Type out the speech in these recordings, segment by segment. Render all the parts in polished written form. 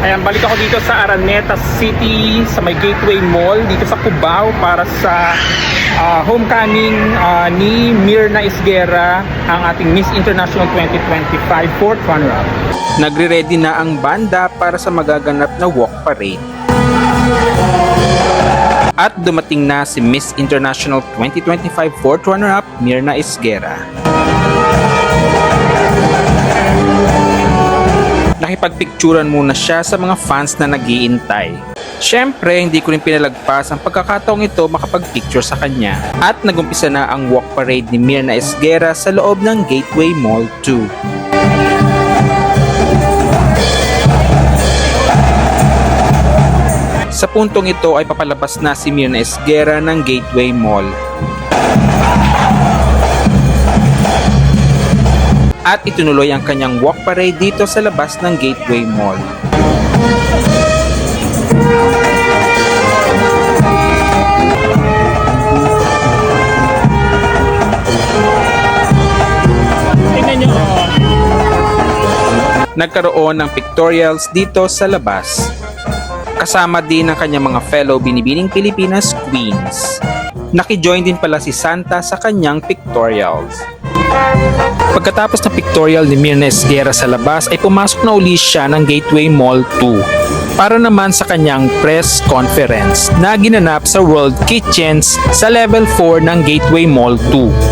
Ayan, balik ako dito sa Araneta City, sa may Gateway Mall, dito sa Cubao para sa homecoming ni Myrna Isguera, ang ating Miss International 2025 4th runner-up. Nagre-ready na ang banda para sa magaganap na walk parade. At dumating na si Miss International 2025 4th runner-up Myrna Isguera. Nakipagpicturan muna siya sa mga fans na nag-iintay. Syempre, hindi ko rin pinalagpas ang pagkakataong ito makapag-picture sa kanya. At nagumpisa na ang walk parade ni Myrna Isguera sa loob ng Gateway Mall 2. Sa puntong ito ay papalabas na si Myrna Isguera ng Gateway Mall. At itunuloy ang kanyang walk parade dito sa labas ng Gateway Mall. Nagkaroon ng pictorials dito sa labas. Kasama din ang kanyang mga fellow Binibining Pilipinas Queens. Nakijoin din pala si Santa sa kanyang pictorials. Pagkatapos ng pictorial ni Myrna Isguera sa labas ay pumasok na uli siya ng Gateway Mall 2 para naman sa kanyang press conference na ginanap sa World Kitchens sa level 4 ng Gateway Mall 2.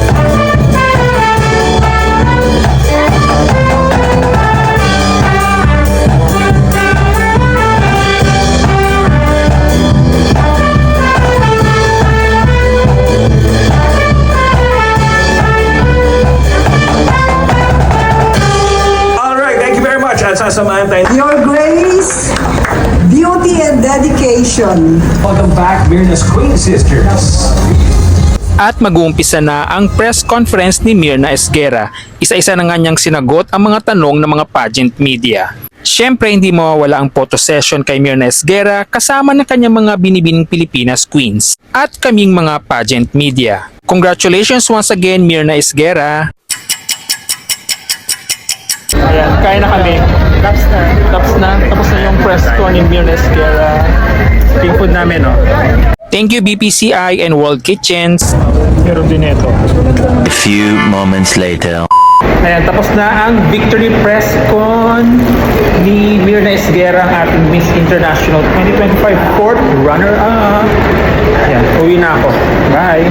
Your grace, beauty and dedication. Welcome back, Myrna's Queen Sisters. At mag-uumpisa na ang press conference ni Myrna Isguera. Isa-isa na nga niyang sinagot ang mga tanong ng mga pageant media. Siyempre, hindi mawawala ang photo session kay Myrna Isguera kasama ng kanyang mga Binibining Pilipinas Queens at kaming mga pageant media. Congratulations once again, Myrna Isguera! Ayan, kain na kami. Tapos na. Tapos na yung press tour ni Myrna Isguera. King food namin, no? Thank you BPCI and World Kitchens. Meron din ito. A few moments later. Ayan, tapos na ang victory press con ni Myrna Isguera, ang ating Miss International 2025 4th runner-up. Ayan, uwi na ako. Bye!